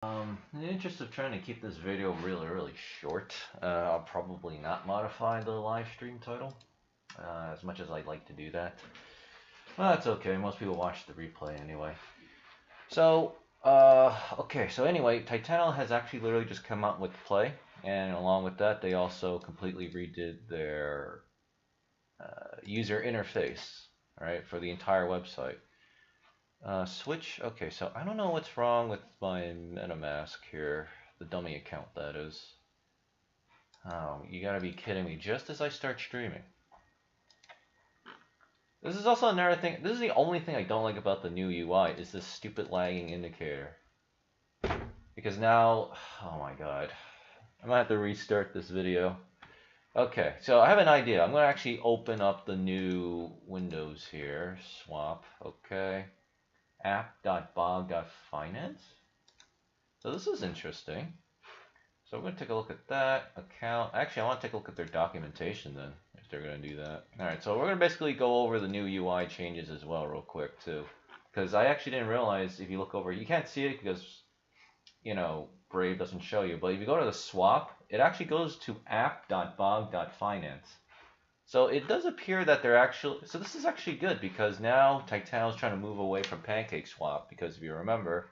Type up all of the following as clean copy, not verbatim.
In the interest of trying to keep this video really short, I'll probably not modify the live stream title, as much as I'd like to do that. Well, that's okay. Most people watch the replay anyway. So, okay. So anyway, Titano has actually literally just come out with Play, and along with that, they also completely redid their user interface, right, for the entire website. Switch. Okay, so I don't know what's wrong with my MetaMask here, the dummy account that is. Oh, you gotta be kidding me! Just as I start streaming. This is also another thing. This is the only thing I don't like about the new UI is this stupid lagging indicator. Because now, oh my god, I might have to restart this video. Okay, so I have an idea. I'm gonna actually open up the new Windows here. Swap. Okay. app.bog.finance. So this is interesting. So we're going to take a look at that account. Actually, I want to take a look at their documentation then, if they're going to do that. All right, so we're going to basically go over the new UI changes as well real quick too. Because I actually didn't realize if you look over, you can't see it because, you know, Brave doesn't show you. But if you go to the swap, it actually goes to app.bog.finance. So it does appear that they're actually, so this is actually good because now Titano's trying to move away from PancakeSwap because if you remember,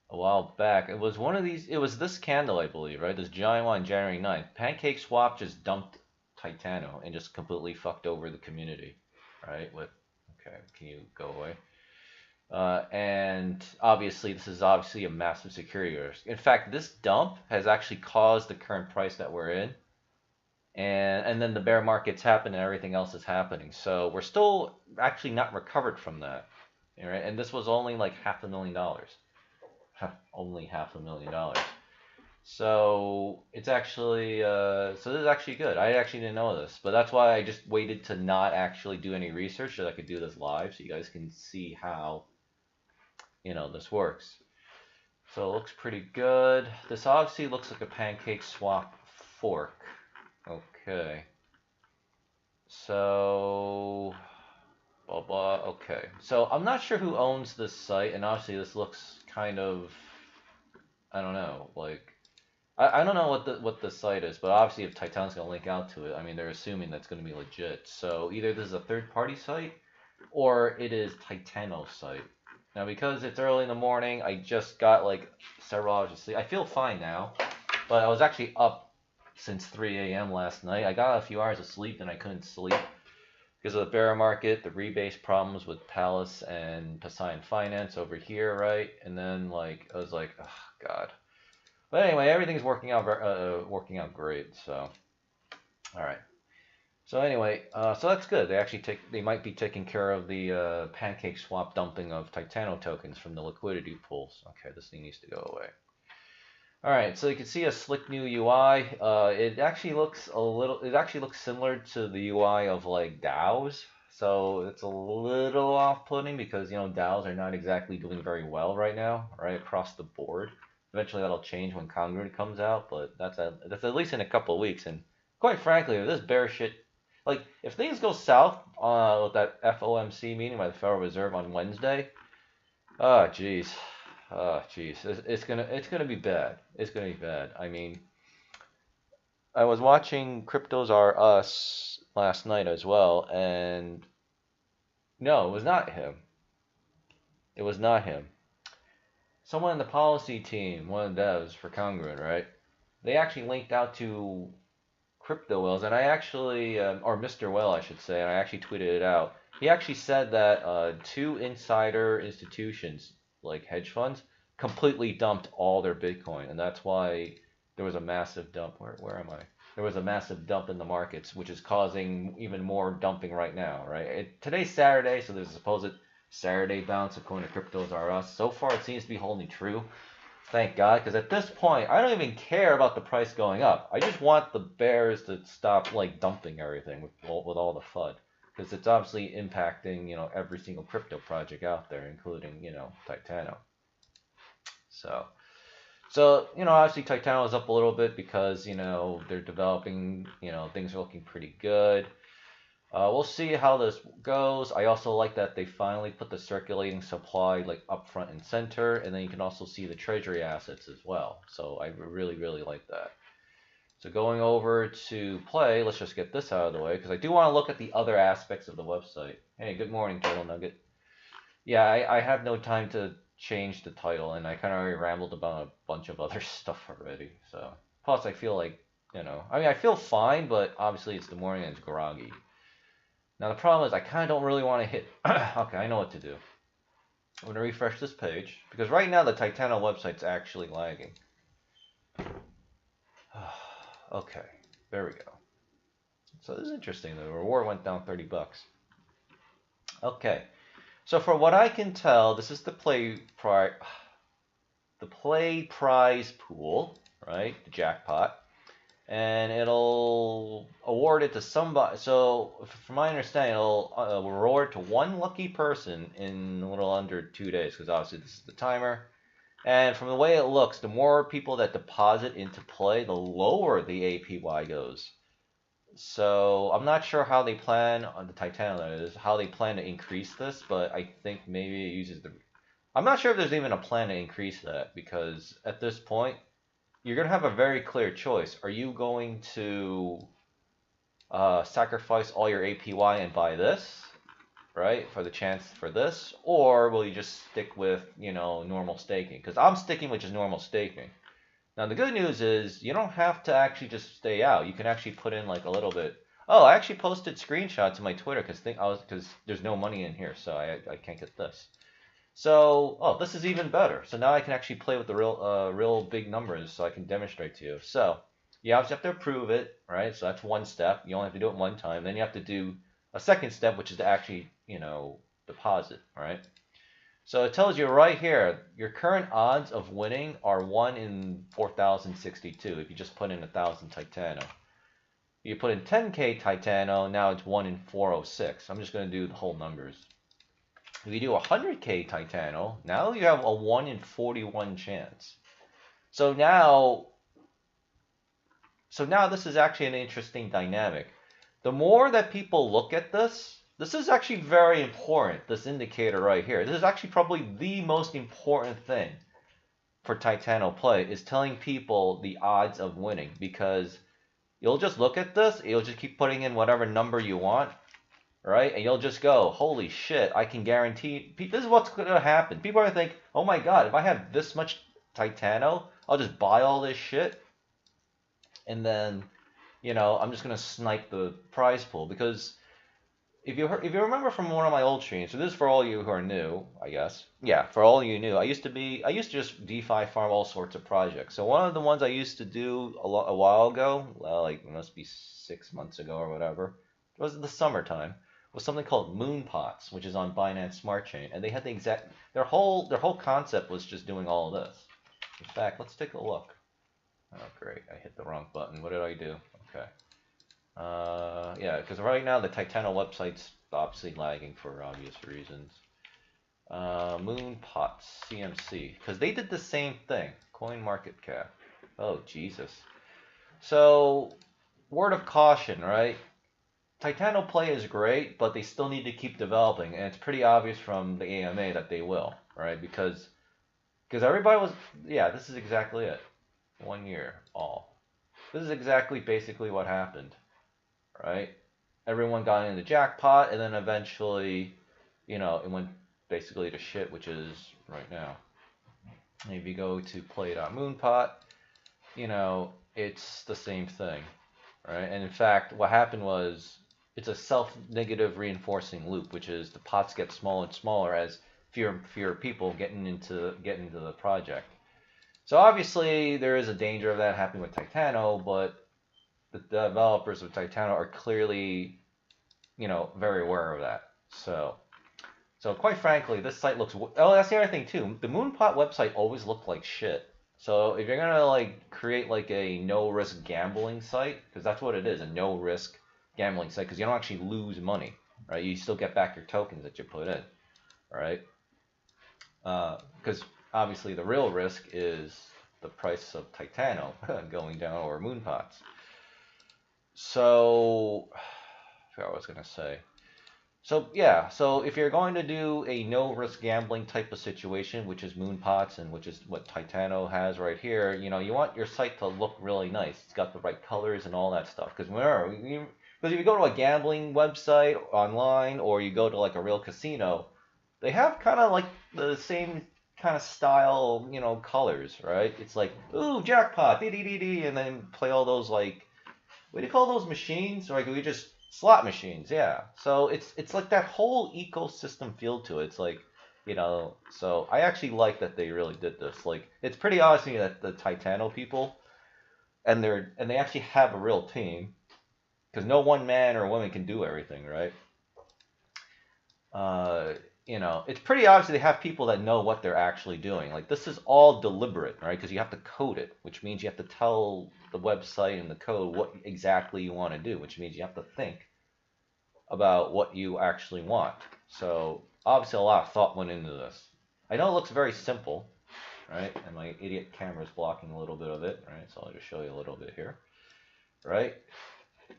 a while back, it was one of these, it was this candle, I believe, right? This giant one on January 9th. PancakeSwap just dumped Titano and just completely fucked over the community, right? With, okay, can you go away? And obviously, this is obviously a massive security risk. In fact, this dump has actually caused the current price that we're in. And then the bear market's happened and everything else is happening. So we're still actually not recovered from that. Right? And this was only like $500,000. Only $500,000. So it's actually, so this is actually good. I actually didn't know this, but that's why I just waited to not actually do any research so that I could do this live so you guys can see how, you know, this works. So it looks pretty good. This obviously looks like a PancakeSwap fork. Okay. So, blah, blah. Okay. So I'm not sure who owns this site, and obviously this looks kind of, I don't know, like, I don't know what the site is, but obviously if Titan's going to link out to it, I mean, they're assuming that's going to be legit. So either this is a third-party site, or it is Titano's site. Now, because it's early in the morning, I just got like several hours of sleep. I feel fine now, but I was actually up since 3 a.m. last night. I got a few hours of sleep and I couldn't sleep because of the bear market, the rebase problems with Pallas and Poseidon Finance over here, right? And then like I was like, oh god. But anyway, everything's working out great. So, all right. So anyway, so that's good. They might be taking care of the PancakeSwap dumping of Titano tokens from the liquidity pools. Okay, this thing needs to go away. All right, so you can see a slick new UI. It actually looks similar to the UI of like DAOs. So it's a little off-putting because, you know, DAOs are not exactly doing very well right now, right, across the board. Eventually that'll change when Congruent comes out, but that's at least in a couple of weeks. And quite frankly, if this bear shit, like if things go south with that FOMC meeting by the Federal Reserve on Wednesday, oh jeez. Oh, jeez, it's gonna be bad. It's gonna be bad. I mean, I was watching Cryptos Are Us last night as well, and no, it was not him. It was not him. Someone in the policy team, one of the devs for Congruent, right? They actually linked out to Crypto Wells, and I actually, or Mr. Well, I should say, and I actually tweeted it out. He actually said that 2 insider institutions, like hedge funds, completely dumped all their Bitcoin, and that's why there was a massive dump. Where am I? There was a massive dump in the markets, which is causing even more dumping right now, right? Today's Saturday, so there's a supposed Saturday bounce according to Cryptos R Us. So far, it seems to be holding true. Thank God, because at this point, I don't even care about the price going up. I just want the bears to stop like dumping everything with all the FUD, because it's obviously impacting, you know, every single crypto project out there, including, you know, Titano. So you know, obviously Titano is up a little bit because, you know, they're developing, you know, things are looking pretty good. We'll see how this goes. I also like that they finally put the circulating supply like up front and center, and then you can also see the treasury assets as well. So I really, really like that. So going over to play, let's just get this out of the way because I do want to look at the other aspects of the website. Hey, good morning, Turtle Nugget. Yeah, I have no time to change the title, and I kind of already rambled about a bunch of other stuff already. So plus, I feel like, I mean, I feel fine, but obviously it's the morning and it's groggy. Now the problem is I kind of don't really want to hit. Okay, I know what to do. I'm going to refresh this page because right now the Titano website's actually lagging. Okay, there we go. So this is interesting. The reward went down 30 bucks. Okay, so for what I can tell, this is the play prize pool, right? The jackpot. And it'll award it to somebody. So, from my understanding, it'll reward to one lucky person in a little under 2 days, because obviously this is the timer. And from the way it looks, the more people that deposit into play, the lower the APY goes. So, I'm not sure how they plan on the Titano, that is, how they plan to increase this, but I think maybe it uses the. I'm not sure if there's even a plan to increase that, because at this point, you're going to have a very clear choice. Are you going to sacrifice all your APY and buy this, right, for the chance for this? Or will you just stick with, normal staking? Because I'm sticking with just normal staking. Now, the good news is you don't have to actually just stay out. You can actually put in like a little bit. Oh, I actually posted screenshots in my Twitter because there's no money in here, so I can't get this. So, this is even better. So now I can actually play with the real big numbers so I can demonstrate to you. So, you obviously have to approve it, right? So that's one step. You only have to do it one time. Then you have to do a second step, which is to actually, deposit, right? So it tells you right here, your current odds of winning are 1 in 4,062 if you just put in 1,000 Titano. You put in 10K Titano, now it's 1 in 406. I'm just going to do the whole numbers. If you do 100K Titano, now you have a 1 in 41 chance. So now this is actually an interesting dynamic. The more that people look at this is actually very important, this indicator right here. This is actually probably the most important thing for Titano play, is telling people the odds of winning. Because you'll just look at this, you'll just keep putting in whatever number you want, right? And you'll just go, holy shit, I can guarantee, this is what's going to happen. People are going to think, oh my god, if I have this much Titano, I'll just buy all this shit. And then, I'm just going to snipe the prize pool. Because if you remember from one of my old streams, so this is for all you who are new, I guess. Yeah, for all you new, I used to just DeFi farm all sorts of projects. So one of the ones I used to do a while ago, like it must be 6 months ago or whatever, it was the summertime, was something called moonpots, which is on Binance Smart Chain, and they had the exact their whole concept was just doing all of this. In fact, let's take a look. Oh great, I hit the wrong button. What did I do? Okay. Yeah, because right now the Titano website's obviously lagging for obvious reasons. Moonpots CMC, because they did the same thing. Coin market cap. Oh Jesus. So, word of caution, right? Titano play is great, but they still need to keep developing, and it's pretty obvious from the AMA that they will, right? Because everybody was, yeah, this is exactly it. 1 year, all. This is exactly basically what happened, right? Everyone got in the jackpot, and then eventually, it went basically to shit, which is right now. And if you go to play.moonpot, it's the same thing, right? And in fact, what happened was, it's a self-negative reinforcing loop, which is the pots get smaller and smaller as fewer people getting into the project. So obviously there is a danger of that happening with Titano, but the developers of Titano are clearly, very aware of that. So quite frankly, this site looks. Oh, that's the other thing too. The Moonpot website always looked like shit. So if you're gonna create a no-risk gambling site, because that's what it is, a no-risk gambling site, because you don't actually lose money, right? You still get back your tokens that you put in, right? Because obviously the real risk is the price of Titano going down, or Moonpots. So forgot what I was gonna say. So yeah, so if you're going to do a no risk gambling type of situation, which is moonpots and which is what Titano has right here, you know, you want your site to look really nice. It's got the right colors and all that stuff. Because if you go to a gambling website online or you go to like a real casino, they have kind of like the same kind of style, you know, colors, right? It's like, ooh, jackpot, dee dee dee dee, and then play all those like, what do you call those machines? Or like we just slot machines, yeah. So it's like that whole ecosystem feel to it. It's like, you know, so I actually like that they really did this. Like it's pretty awesome that the Titano people and they actually have a real team because no one man or woman can do everything, right? Uh, you know, it's pretty obvious they have people that know what they're actually doing. Like this is all deliberate, right? Because you have to code it, which means you have to tell the website and the code what exactly you want to do, which means you have to think about what you actually want. So obviously a lot of thought went into this. I know it looks very simple, right? And my idiot camera is blocking a little bit of it, right? So I'll just show you a little bit here, right?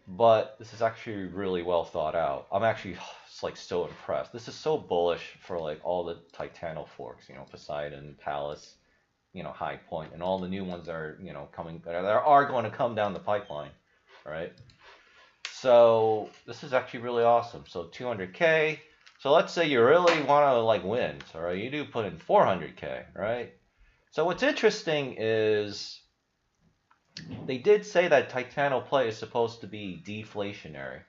But this is actually really well thought out. I'm actually like so impressed. This is so bullish for like all the Titano forks, you know, Poseidon, Pallas, you know, Highpoint, and all the new ones that are, you know, coming that are going to come down the pipeline, right? So this is actually really awesome. So 200K. So let's say you really want to like win, all right? You do put in 400K, right? So what's interesting is they did say that Titano play is supposed to be deflationary.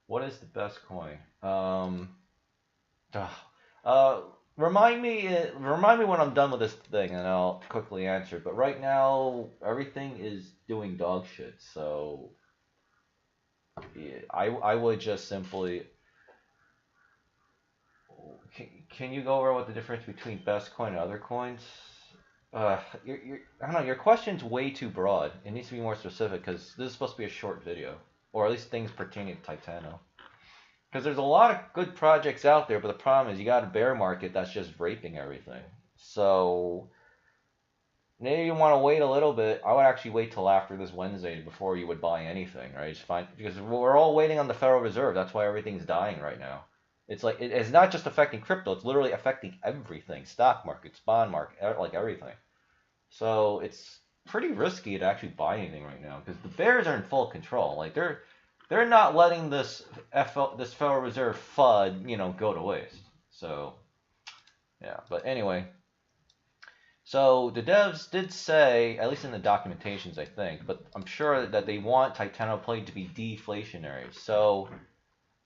What is the best coin? Remind me when I'm done with this thing, and I'll quickly answer. But right now, everything is doing dog shit. So yeah, I would just simply. Can you go over what the difference between best coin and other coins? I don't know. Your question's way too broad. It needs to be more specific because this is supposed to be a short video, or at least things pertaining to Titano. Because there's a lot of good projects out there, but the problem is you got a bear market that's just raping everything. So maybe you want to wait a little bit. I would actually wait till after this Wednesday before you would buy anything, right? Just fine, because we're all waiting on the Federal Reserve. That's why everything's dying right now. It's like it's not just affecting crypto; it's literally affecting everything: stock markets, bond market, like everything. So it's pretty risky to actually buy anything right now because the bears are in full control. Like they're not letting this Federal Reserve FUD, you know, go to waste. So yeah, but anyway. So the devs did say, at least in the documentations, I think, but I'm sure that they want Titano Play to be deflationary. So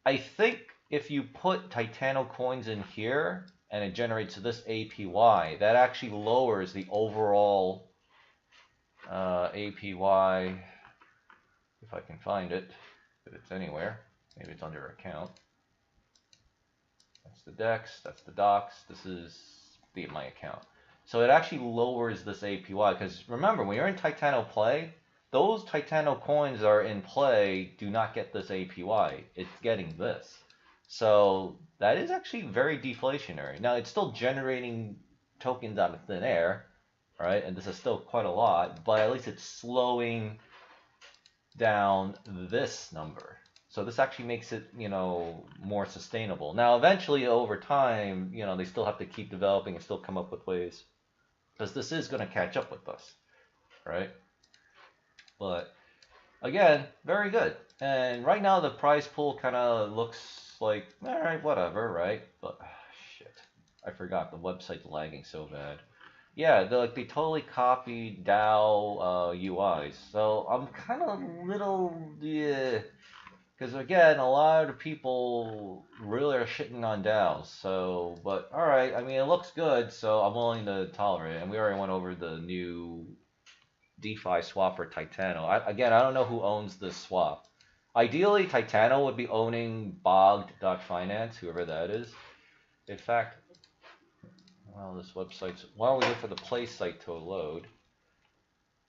I think if you put Titano coins in here and it generates this APY, that actually lowers the overall APY, if I can find it, if it's anywhere. Maybe it's under account. That's the DEX, that's the docs, this is my account. So it actually lowers this APY, because remember, when you're in Titano Play, those Titano coins are in play do not get this APY. It's getting this. So that is actually very deflationary. Now, it's still generating tokens out of thin air, right? And this is still quite a lot, but at least it's slowing down this number. So this actually makes it, you know, more sustainable. Now, eventually, over time, you know, they still have to keep developing and still come up with ways, because this is going to catch up with us, right? But again, very good. And right now, the prize pool kind of looks like, all right, whatever, right? But shit, I forgot, the website's lagging so bad. Yeah, they totally copied DAO UIs. So I'm kind of a little, yeah, because again, a lot of people really are shitting on DAOs. So, but all right, I mean, it looks good, so I'm willing to tolerate it. And we already went over the new DeFi swap for Titano. Again, I don't know who owns this swap. Ideally, Titano would be owning bogged.finance, whoever that is. In fact, well, this website's, while we wait for the play site to load,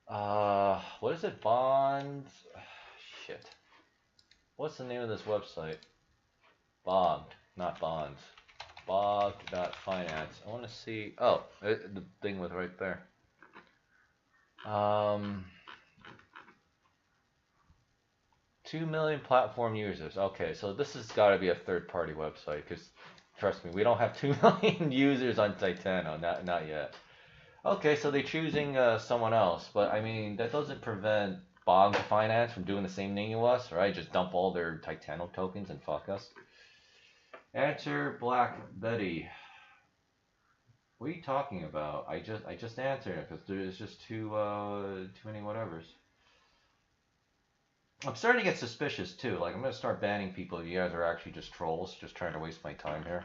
what is it? Bonds? Shit. What's the name of this website? Bogged, not bonds. Bogged.finance. I want to see. Oh, the thing was right there. 2 million platform users. Okay, so this has got to be a third-party website because, trust me, we don't have 2 million users on Titano. Not yet. Okay, so they're choosing someone else, but I mean that doesn't prevent Bog Finance from doing the same thing to us, right? Just dump all their Titano tokens and fuck us. Answer Black Betty. What are you talking about? I just answered it because there's just too many whatevers. I'm starting to get suspicious too. Like I'm gonna start banning people if you guys are actually just trolls, just trying to waste my time here.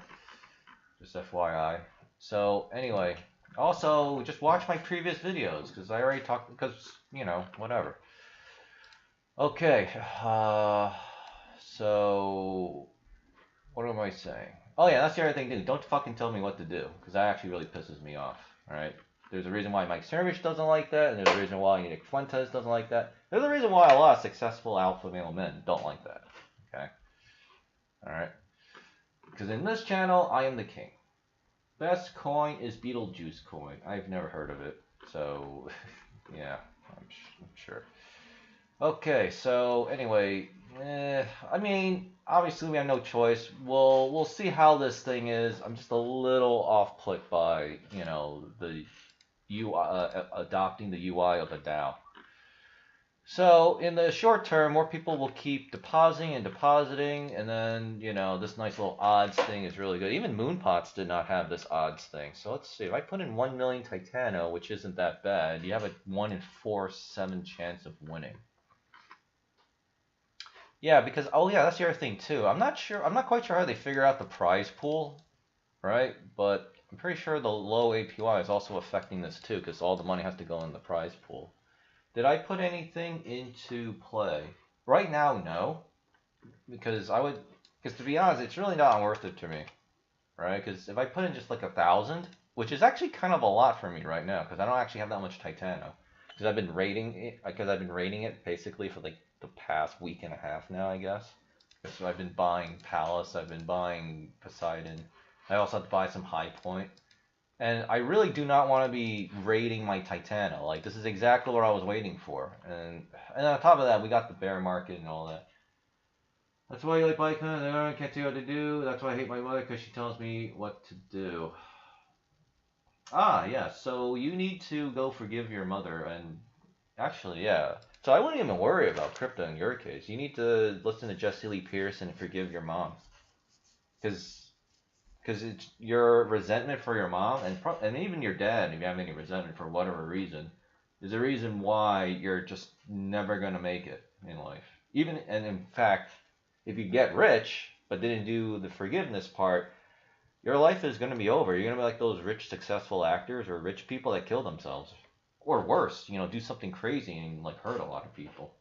Just FYI. So anyway, also just watch my previous videos because I already talked. Because you know whatever. Okay. So what am I saying? Oh yeah, that's the other thing too. Don't fucking tell me what to do because that actually really pisses me off. All right. There's a reason why Mike Cernovich doesn't like that, and there's a reason why Nick Fuentes doesn't like that. There's a reason why a lot of successful alpha male men don't like that. Okay? Alright? Because in this channel, I am the king. Best coin is Beetlejuice coin. I've never heard of it. So, yeah, I'm sure. Okay, so anyway, I mean, obviously we have no choice. We'll see how this thing is. I'm just a little off-put by, you know, the adopting the UI of a DAO. So in the short term, more people will keep depositing and depositing, and then, you know, this nice little odds thing is really good. Even moonpots did not have this odds thing. So let's see, if I put in 1 million Titano, which isn't that bad, you have a 1 in 4/7 chance of winning. Yeah, because, oh yeah, that's the other thing too. I'm not quite sure how they figure out the prize pool, right? But I'm pretty sure the low APY is also affecting this too, because all the money has to go in the prize pool. Did I put anything into play? Right now, no. Because to be honest, it's really not worth it to me, right? Because if I put in just like 1,000, which is actually kind of a lot for me right now, because I don't actually have that much Titano. Because I've been rating it basically for like the past week and a half now, I guess. So I've been buying Pallas, I've been buying Poseidon. I also have to buy some highpoint. And I really do not want to be raiding my Titano. Like, this is exactly what I was waiting for. And on top of that, we got the bear market and all that. That's why you like biking, I can't tell you what to do. That's why I hate my mother, because she tells me what to do. Ah, yeah, so you need to go forgive your mother. And actually, yeah. So I wouldn't even worry about crypto in your case. You need to listen to Jesse Lee Pearson and forgive your mom. Because it's your resentment for your mom and even your dad, if you have any resentment for whatever reason, is a reason why you're just never going to make it in life. And in fact, if you get rich but didn't do the forgiveness part, your life is going to be over. You're going to be like those rich, successful actors or rich people that kill themselves. Or worse, you know, do something crazy and like hurt a lot of people.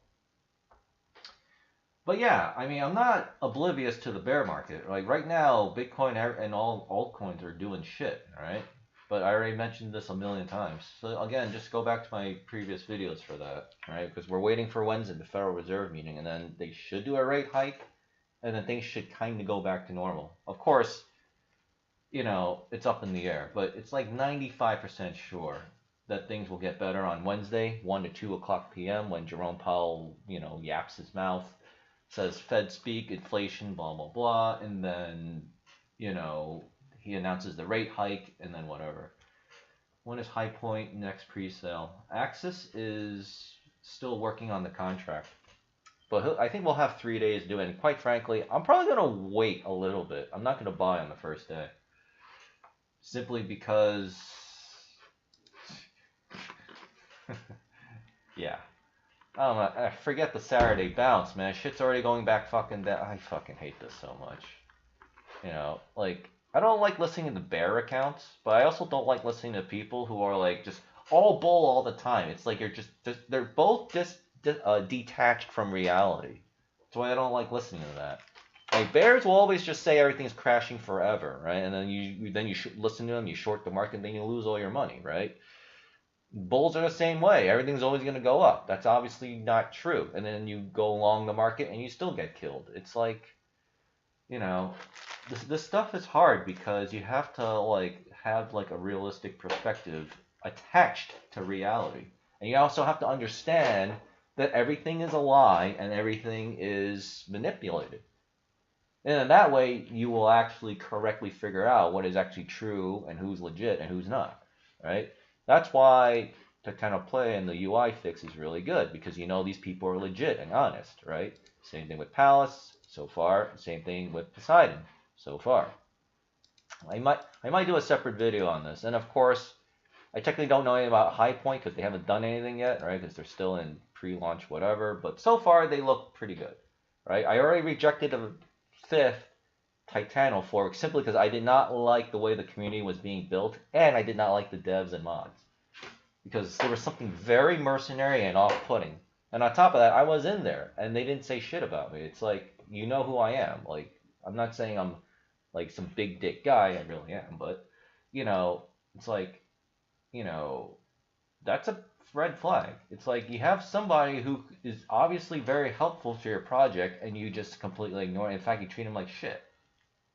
But yeah, I mean, I'm not oblivious to the bear market. Like right now, Bitcoin and all altcoins are doing shit, right? But I already mentioned this a million times. So again, just go back to my previous videos for that, right? Because we're waiting for Wednesday, the Federal Reserve meeting, and then they should do a rate hike, and then things should kind of go back to normal. Of course, you know, it's up in the air, but it's like 95% sure that things will get better on Wednesday, 1 to 2 o'clock p.m. when Jerome Powell, you know, yaps his mouth. Says Fed speak, inflation, blah, blah, blah, and then, you know, he announces the rate hike, and then whatever. When is highpoint next pre-sale? Axis is still working on the contract, but I think we'll have 3 days to do it, and quite frankly, I'm probably going to wait a little bit. I'm not going to buy on the first day. Simply because... yeah. I don't know, forget the Saturday bounce, man. Shit's already going back fucking down. I fucking hate this so much. You know, like, I don't like listening to bear accounts, but I also don't like listening to people who are like just all bull all the time. It's like you're they're both just detached from reality. That's why I don't like listening to that. Like, bears will always just say everything's crashing forever, right? And then you listen to them, you short the market, and then you lose all your money, right? Bulls are the same way. Everything's always going to go up. That's obviously not true. And then you go along the market and you still get killed. It's like, you know, this stuff is hard because you have to like have like a realistic perspective attached to reality. And you also have to understand that everything is a lie and everything is manipulated. And in that way, you will actually correctly figure out what is actually true and who's legit and who's not, right? That's why Titano Play and the UI fix is really good, because you know these people are legit and honest, right? Same thing with Pallas so far. Same thing with Poseidon so far. I might do a separate video on this, and of course, I technically don't know anything about highpoint because they haven't done anything yet, right? Because they're still in pre-launch, whatever. But so far, they look pretty good, right? I already rejected a fifth Titano fork simply because I did not like the way the community was being built, and I did not like the devs and mods because there was something very mercenary and off-putting. And on top of that, I was in there, and they didn't say shit about me. It's like, you know who I am. Like, I'm not saying I'm like some big dick guy. I really am, but you know, it's like, you know, that's a red flag. It's like you have somebody who is obviously very helpful to your project, and you just completely ignore it. In fact, you treat him like shit.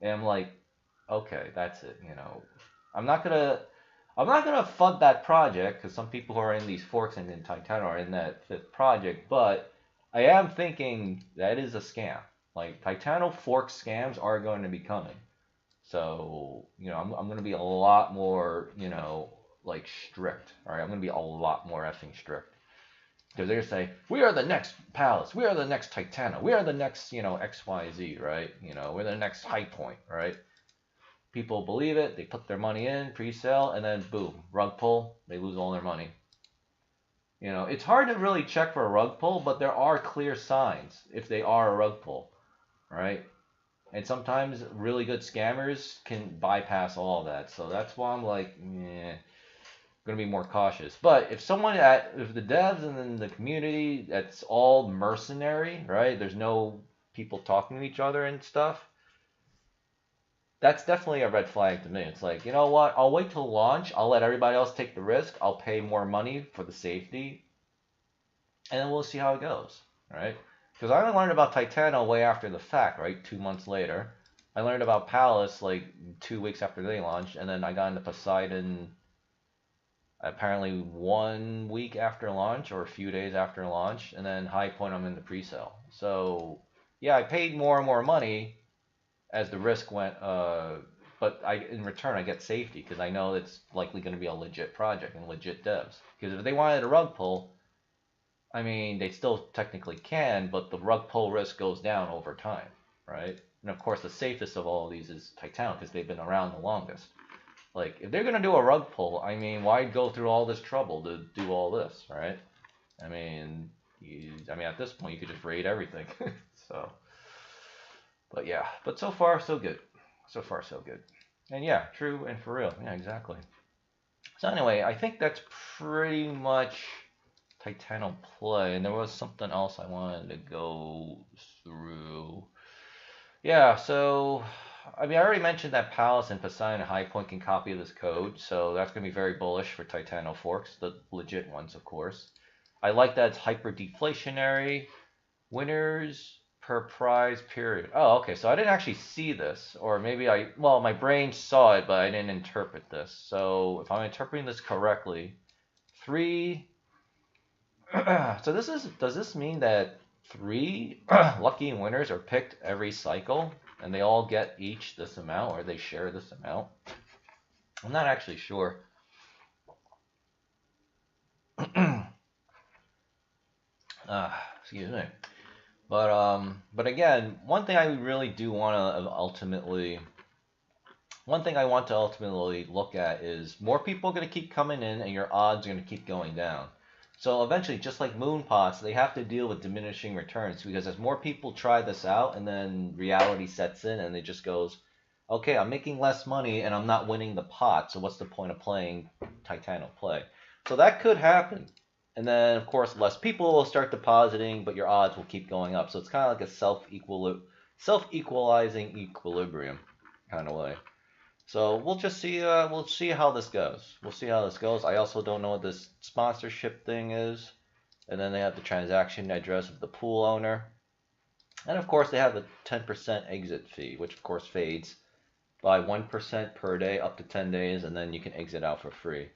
And I'm like, okay, that's it. You know, I'm not gonna fund that project because some people who are in these forks and in Titano are in that fifth project. But I am thinking that is a scam. Like Titano fork scams are going to be coming. So you know, I'm going to be a lot more, you know, like strict. All right, I'm going to be a lot more effing strict. Because they're going to say, we are the next Pallas, we are the next Titano, we are the next, you know, XYZ, right? You know, we're the next highpoint, right? People believe it, they put their money in, pre-sale, and then boom, rug pull, they lose all their money. You know, it's hard to really check for a rug pull, but there are clear signs if they are a rug pull, right? And sometimes really good scammers can bypass all of that. So that's why I'm like, going to be more cautious. But if if the devs and then the community, that's all mercenary, right? There's no people talking to each other and stuff. That's definitely a red flag to me. It's like, you know what? I'll wait till launch. I'll let everybody else take the risk. I'll pay more money for the safety. And then we'll see how it goes, right? Because I only learned about Titano way after the fact, right? 2 months later. I learned about Pallas like 2 weeks after they launched. And then I got into Poseidon apparently 1 week after launch or a few days after launch, and then highpoint I'm in the pre-sale. So yeah, I paid more and more money as the risk went, but in return I get safety because I know it's likely going to be a legit project and legit devs. Because if they wanted a rug pull, I mean, they still technically can, but the rug pull risk goes down over time, right? And of course the safest of all of these is Titano because they've been around the longest. Like, if they're going to do a rug pull, I mean, why go through all this trouble to do all this, right? I mean, at this point, you could just raid everything. So, but yeah. But so far, so good. So far, so good. And yeah, true and for real. Yeah, exactly. So anyway, I think that's pretty much Titano Play. And there was something else I wanted to go through. Yeah, so I mean, I already mentioned that Pallas and Poseidon and highpoint can copy this code, so that's going to be very bullish for Titano forks, the legit ones, of course. I like that it's hyper deflationary. Winners per prize period. Oh, okay, so I didn't actually see this, or maybe well, my brain saw it, but I didn't interpret this. So if I'm interpreting this correctly, 3. So does this mean that 3 lucky winners are picked every cycle? And they all get each this amount, or they share this amount. I'm not actually sure. Excuse me. But again, one thing I really do want to ultimately look at is more people are going to keep coming in, and your odds are going to keep going down. So eventually, just like moonpots, they have to deal with diminishing returns because as more people try this out and then reality sets in and it just goes, okay, I'm making less money and I'm not winning the pot, so what's the point of playing Titano Play? So that could happen. And then, of course, less people will start depositing, but your odds will keep going up. So it's kind of like a self-equalizing equilibrium kind of way. So we'll just see. We'll see how this goes. I also don't know what this sponsorship thing is. And then they have the transaction address of the pool owner. And of course they have the 10% exit fee, which of course fades by 1% per day up to 10 days, and then you can exit out for free.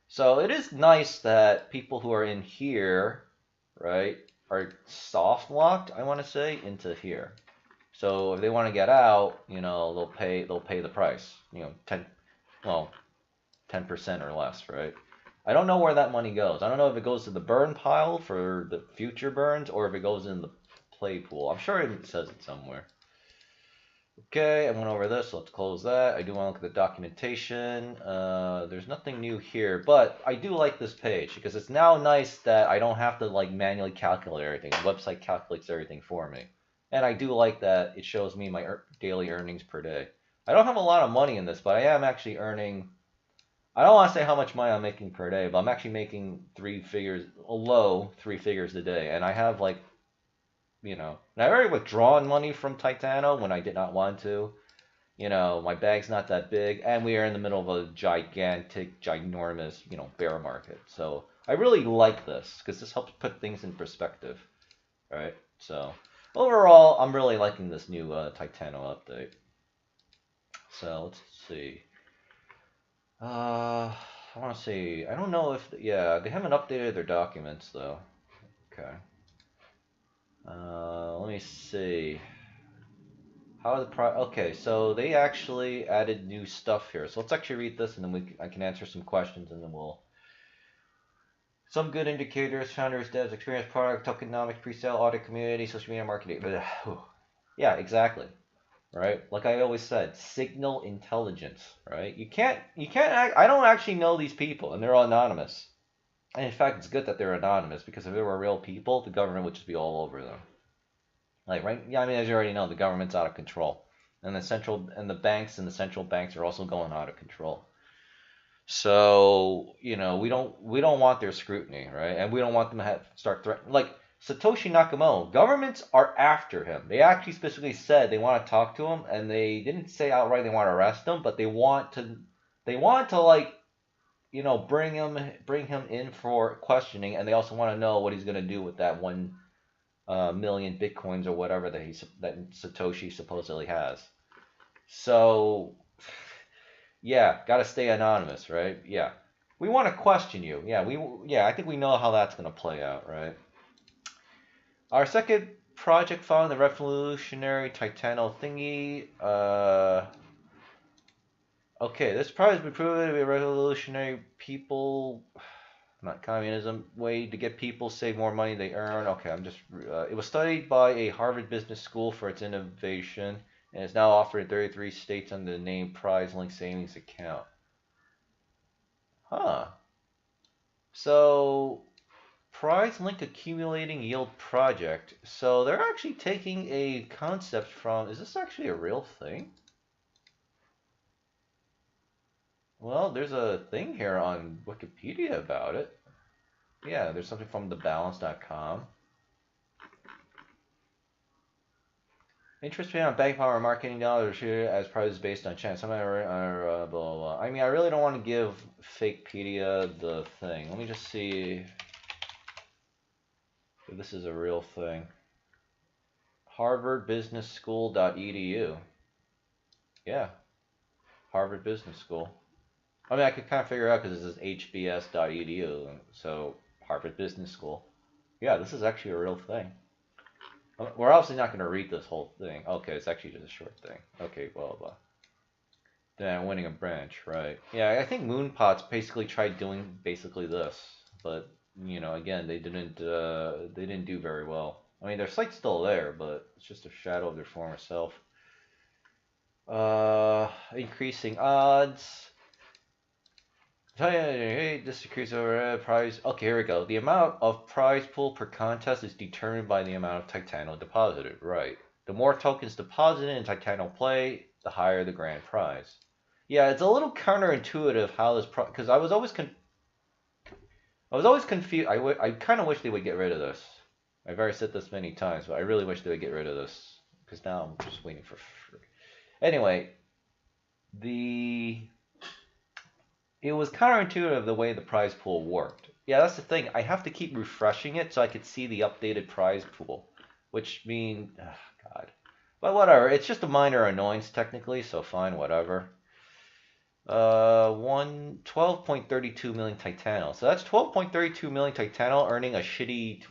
So it is nice that people who are in here, right, are soft locked, I want to say, into here. So if they want to get out, you know, they'll pay the price, you know, 10% or less, right? I don't know where that money goes. I don't know if it goes to the burn pile for the future burns or if it goes in the play pool. I'm sure it says it somewhere. Okay, I went over this, so let's close that. I do want to look at the documentation. There's nothing new here, but I do like this page because it's now nice that I don't have to like manually calculate everything. The website calculates everything for me. And I do like that it shows me my daily earnings per day. I don't have a lot of money in this, but I am actually earning, I don't want to say how much money I'm making per day, but I'm actually making a low three figures a day. And I have like, you know, and I've already withdrawn money from Titano when I did not want to. You know, my bag's not that big, and we are in the middle of a gigantic, ginormous, you know, bear market. So I really like this because this helps put things in perspective, right? So overall, I'm really liking this new Titano update. So let's see. I want to see. I don't know if, yeah, they haven't updated their documents though. Okay. Let me see. How the okay, so they actually added new stuff here. So let's actually read this, and then I can answer some questions, and then we'll. Some good indicators: founders, devs, experienced product, tokenomics, pre-sale, audit, community, social media marketing. Yeah, exactly. Right? Like I always said, signal intelligence. Right? You can't. I don't actually know these people, and they're all anonymous. And in fact, it's good that they're anonymous because if they were real people, the government would just be all over them. Like, right? Yeah, I mean, as you already know, the government's out of control, and the banks and the central banks are also going out of control. So, you know, we don't want their scrutiny, right? And we don't want them to start threatening. Like Satoshi Nakamoto, governments are after him. They actually specifically said they want to talk to him, and they didn't say outright they want to arrest him, but they want to like, you know, bring him in for questioning, and they also want to know what he's going to do with that 1 million bitcoins or whatever that Satoshi supposedly has. So, yeah, got to stay anonymous, right? Yeah, we want to question you. Yeah, I think we know how that's going to play out, right? Our second project following the revolutionary Titano thingy. Okay, this project has been proven to be a revolutionary people. Not communism, way to get people save more money they earn. Okay, it was studied by a Harvard Business School for its innovation and is now offered in 33 states under the name Prize Link Savings Account. Huh. So, Prize Link Accumulating Yield Project. So they're actually taking a concept from, is this actually a real thing? Well, there's a thing here on Wikipedia about it. Yeah, there's something from thebalance.com. Interest paid on bank power marketing dollars here as prizes based on chance. Some are blah, blah, blah. I mean, I really don't want to give Fakepedia the thing. Let me just see if this is a real thing. HarvardBusinessSchool.edu. Yeah, Harvard Business School. I mean, I could kind of figure out because this is hbs.edu, so Harvard Business School. Yeah, this is actually a real thing. We're obviously not going to read this whole thing. Okay, it's actually just a short thing. Okay, blah, blah. Then winning a branch, right. Yeah, I think moonpots basically tried doing basically this. But, you know, again, they didn't do very well. I mean, their site's still there, but it's just a shadow of their former self. Increasing odds. Hey, this decrease over prize. Okay, here we go. The amount of prize pool per contest is determined by the amount of Titano deposited. Right. The more tokens deposited in Titano play, the higher the grand prize. Yeah, it's a little counterintuitive how this because I was always confused. I kind of wish they would get rid of this. I've already said this many times, but I really wish they would get rid of this because now I'm just waiting for free. Anyway, it was counterintuitive the way the prize pool worked. Yeah, that's the thing. I have to keep refreshing it so I could see the updated prize pool. Which means, God. But whatever. It's just a minor annoyance technically, so fine, whatever. 12.32 million Titano. So that's 12.32 million Titano earning a shitty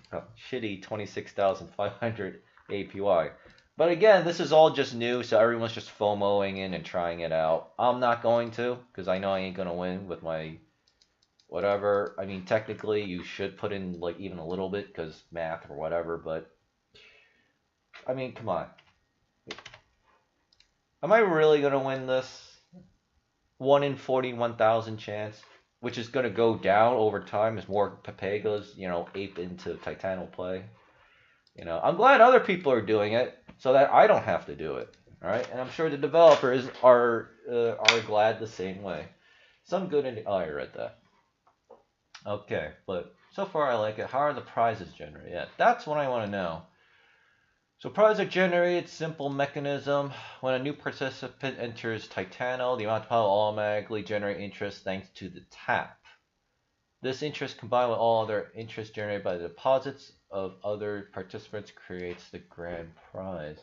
26,500 APY. But again, this is all just new, so everyone's just FOMOing in and trying it out. I'm not going to, because I know I ain't gonna win with my whatever. I mean, technically, you should put in like even a little bit, because math or whatever. But I mean, come on. Am I really gonna win this? 1 in 41,000 chance, which is going to go down over time as more Papagas, ape into Titano play. I'm glad other people are doing it so that I don't have to do it. All right, and I'm sure the developers are glad the same way. Some good in. Oh, I read that. Okay, but so far I like it. How are the prizes generated? Yeah, that's what I want to know. So prizes are generated, simple mechanism. When a new participant enters Titano, the amount of power will automatically generate interest thanks to the tap. This interest combined with all other interest generated by the deposits of other participants creates the grand prize.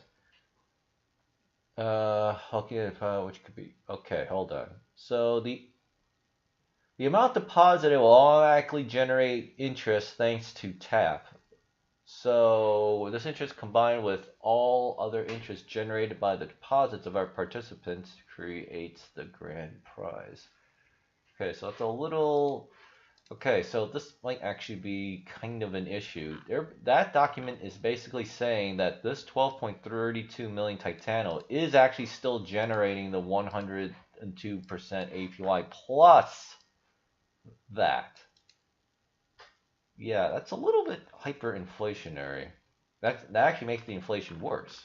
Okay, which could be, okay, hold on. So the amount deposited will automatically generate interest thanks to tap. So this interest combined with all other interest generated by the deposits of our participants creates the grand prize. Okay, so it's a little... Okay, so this might actually be kind of an issue. That document is basically saying that this 12.32 million Titano is actually still generating the 102% APY plus that. Yeah, that's a little bit hyperinflationary. That actually makes the inflation worse.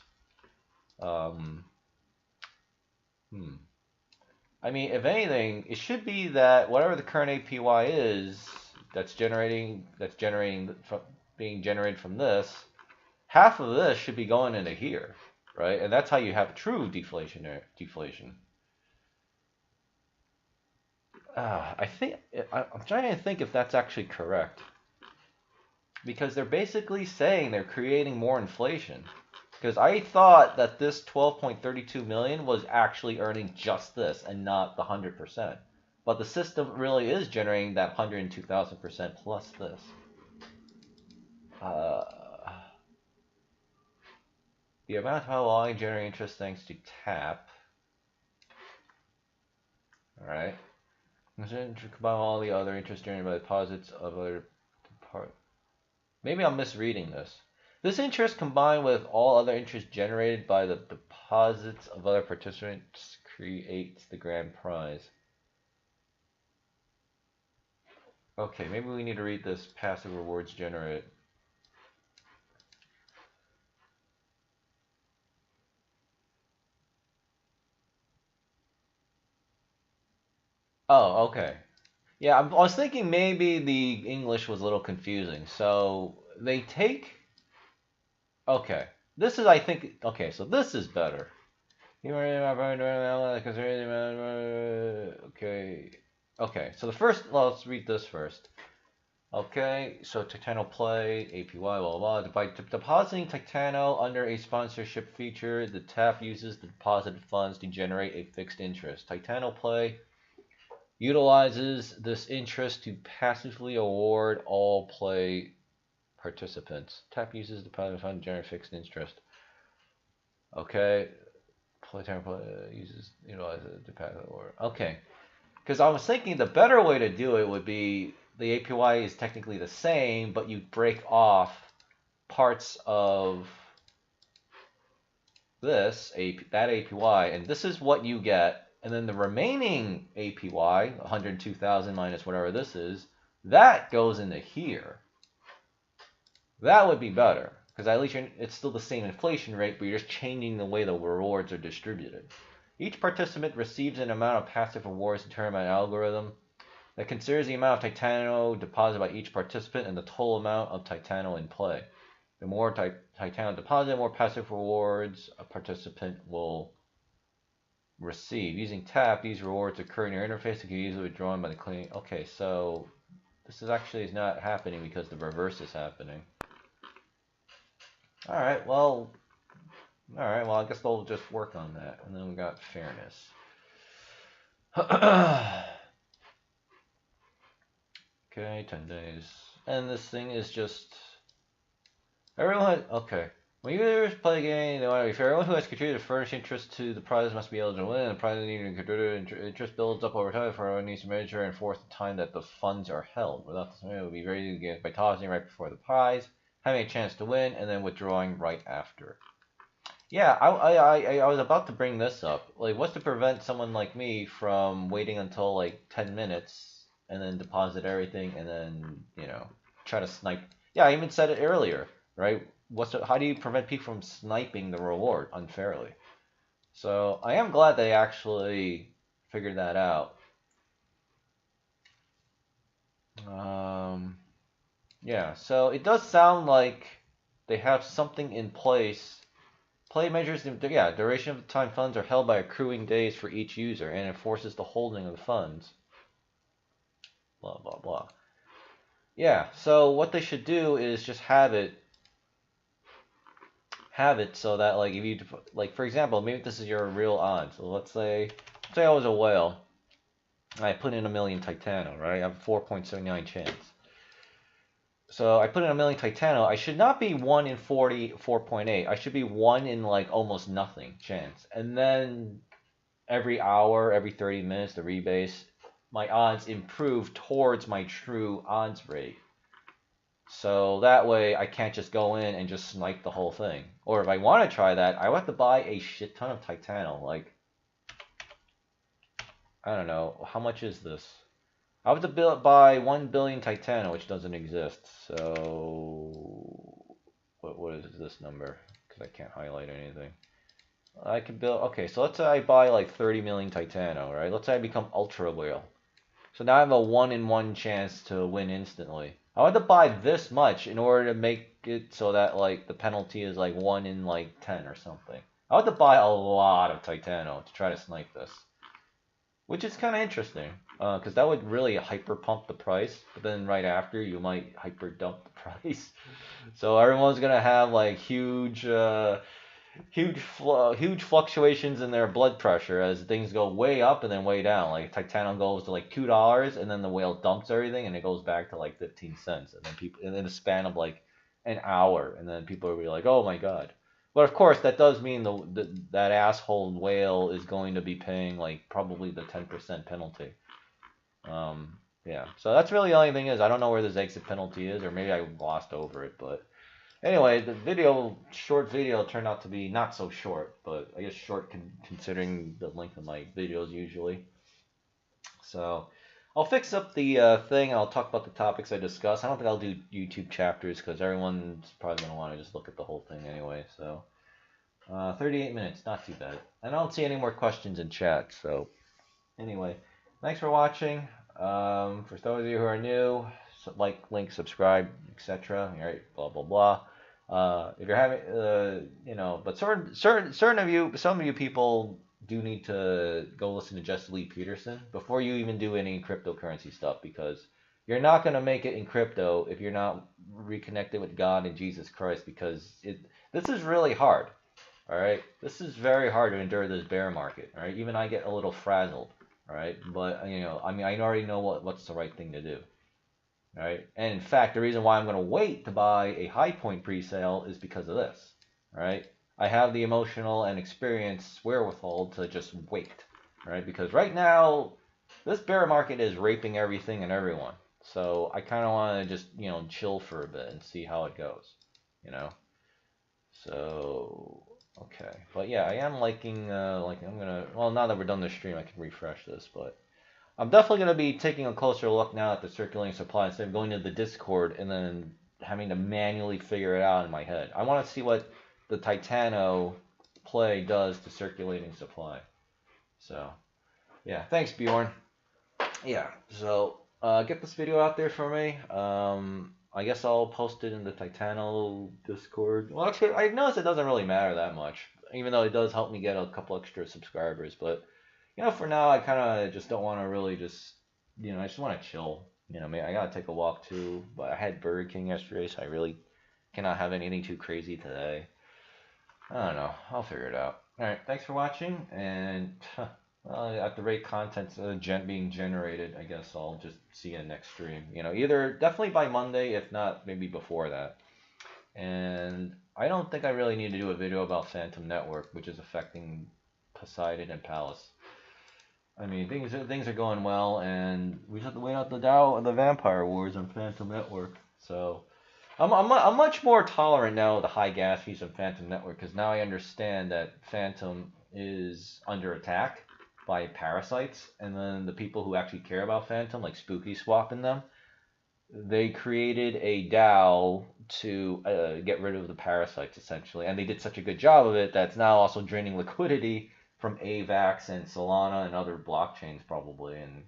I mean, if anything, it should be that whatever the current APY is being generated from this, half of this should be going into here, right? And that's how you have true deflation. I'm trying to think if that's actually correct. Because they're basically saying they're creating more inflation. Because I thought that this 12.32 million was actually earning just this and not the 100%. But the system really is generating that 102,000% plus this. The amount of how I generate interest thanks to tap. Alright. Combine all the other interest generated by deposits of other part. Maybe I'm misreading this. This interest combined with all other interest generated by the deposits of other participants creates the grand prize. Okay, maybe we need to read this passive rewards generated. Oh, okay. Yeah, I was thinking maybe the English was a little confusing. So they take... Okay. This is, I think... Okay, so this is better. Okay. Okay, so the first... Well, let's read this first. Okay, so Titano play, APY, blah, blah, blah. By depositing Titano under a sponsorship feature, the tap uses the deposited funds to generate a fixed interest. Titano play utilizes this interest to passively award all play participants. Tap uses the deposited fund to generate fixed interest. Okay, utilizes the passive award. Okay, because I was thinking the better way to do it would be the APY is technically the same, but you break off parts of this, that APY, and this is what you get. And then the remaining APY, 102,000 minus whatever this is, that goes into here. That would be better, because at least it's still the same inflation rate, but you're just changing the way the rewards are distributed. Each participant receives an amount of passive rewards determined by an algorithm that considers the amount of Titano deposited by each participant and the total amount of Titano in play. The more Titano deposited, the more passive rewards a participant will receive. Using tap, these rewards occur in your interface and can be easily withdrawn by the cleaning. Okay, so this is not happening because the reverse is happening. Alright, well, I guess they'll just work on that. And then we got fairness. Okay, 10 days. And this thing is just everyone. Okay. When users play a game, they want to be fair. Everyone who has contributed furnished interest to the prize must be eligible to win. The prize needing to contribute interest builds up over time. For everyone needs to measure and enforce the time that the funds are held. Without this, it would be ready to get by tossing right before the prize, having a chance to win, and then withdrawing right after. Yeah, I was about to bring this up. Like, what's to prevent someone like me from waiting until like 10 minutes and then deposit everything and then, try to snipe? Yeah, I even said it earlier, right? How do you prevent people from sniping the reward unfairly? So I am glad they actually figured that out. Yeah, so it does sound like they have something in place. Play measures the duration of the time funds are held by accruing days for each user and enforces the holding of the funds. Blah, blah, blah. Yeah, so what they should do is just have it so that, like, if you, like, for example, maybe this is your real odds. So let's say I was a whale. I put in 1,000,000 Titano, right? I have a 4.79 chance. So I put in 1,000,000 Titano. I should not be 1 in 44.8. I should be 1 in like almost nothing chance. And then every hour, every 30 minutes, the rebase, my odds improve towards my true odds rate. So that way I can't just go in and just snipe the whole thing. Or if I want to try that, I would have to buy a shit ton of Titano. Like, I don't know, how much is this? I have to buy 1 billion Titano, which doesn't exist. So what is this number? Because I can't highlight anything. I can build. Okay, so let's say I buy like 30 million Titano, right? Let's say I become ultra whale. So now I have a 1 in 1 chance to win instantly. I want to buy this much in order to make it so that like the penalty is like 1 in like 10 or something. I want to buy a lot of Titano to try to snipe this. Which is kind of interesting, because that would really hyper pump the price, but then right after you might hyper dump the price. So everyone's gonna have like huge fluctuations in their blood pressure as things go way up and then way down. Like Titano goes to like $2, and then the whale dumps everything, and it goes back to like 15 cents, and then people in a span of like an hour, and then people will be like, oh my god. But of course, that does mean that asshole whale is going to be paying like probably the 10% penalty. Yeah. So that's really the only thing is I don't know where this exit penalty is, or maybe I glossed over it. But anyway, the short video turned out to be not so short, but I guess short considering the length of my videos usually. So I'll fix up the thing, and I'll talk about the topics I discussed. I don't think I'll do YouTube chapters because everyone's probably going to want to just look at the whole thing anyway. So 38 minutes, not too bad. And I don't see any more questions in chat. So anyway, thanks for watching. For those of you who are new, like, link, subscribe, etc. All right, blah, blah, blah. If you're having, but some of you people do need to go listen to Jesse Lee Peterson before you even do any cryptocurrency stuff, because you're not going to make it in crypto if you're not reconnected with God and Jesus Christ, because this is really hard. All right, this is very hard to endure this bear market. All right, even I get a little frazzled. All right, but I mean, I already know what's the right thing to do. All right, and in fact, the reason why I'm going to wait to buy a highpoint pre-sale is because of this. All right, I have the emotional and experience wherewithal to just wait. All right, because right now this bear market is raping everything and everyone. So I kind of want to just chill for a bit and see how it goes. So okay, but yeah, I am liking I'm gonna, well, now that we're done the stream, I can refresh this, but I'm definitely gonna be taking a closer look now at the circulating supply instead of going to the Discord and then having to manually figure it out in my head. I want to see what the Titano play does to circulating supply. So yeah, thanks Bjorn. Yeah, so get this video out there for me. I guess I'll post it in the Titano Discord. Well, actually, I noticed it doesn't really matter that much, even though it does help me get a couple extra subscribers. But, for now, I kind of just don't want to really just, I just want to chill. Maybe I got to take a walk too, but I had Burger King yesterday, so I really cannot have anything too crazy today. I don't know. I'll figure it out. All right, thanks for watching, and At the rate content's being generated, I guess I'll just see you next stream. Either definitely by Monday, if not maybe before that. And I don't think I really need to do a video about Phantom Network, which is affecting Poseidon and Pallas. I mean, things are going well, and we just have to wait out the Vampire Wars on Phantom Network. So I'm much more tolerant now of the high gas fees on Phantom Network because now I understand that Phantom is under attack by parasites, and then the people who actually care about Phantom, like Spooky swapping them, they created a DAO to get rid of the parasites essentially, and they did such a good job of it that's now also draining liquidity from AVAX and Solana and other blockchains probably. And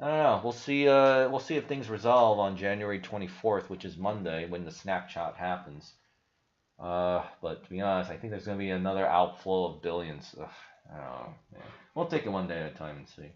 I don't know. We'll see. We'll see if things resolve on January 24th, which is Monday, when the snapshot happens. But to be honest, I think there's going to be another outflow of billions. Ugh, I don't know. Yeah. We'll take it one day at a time and see.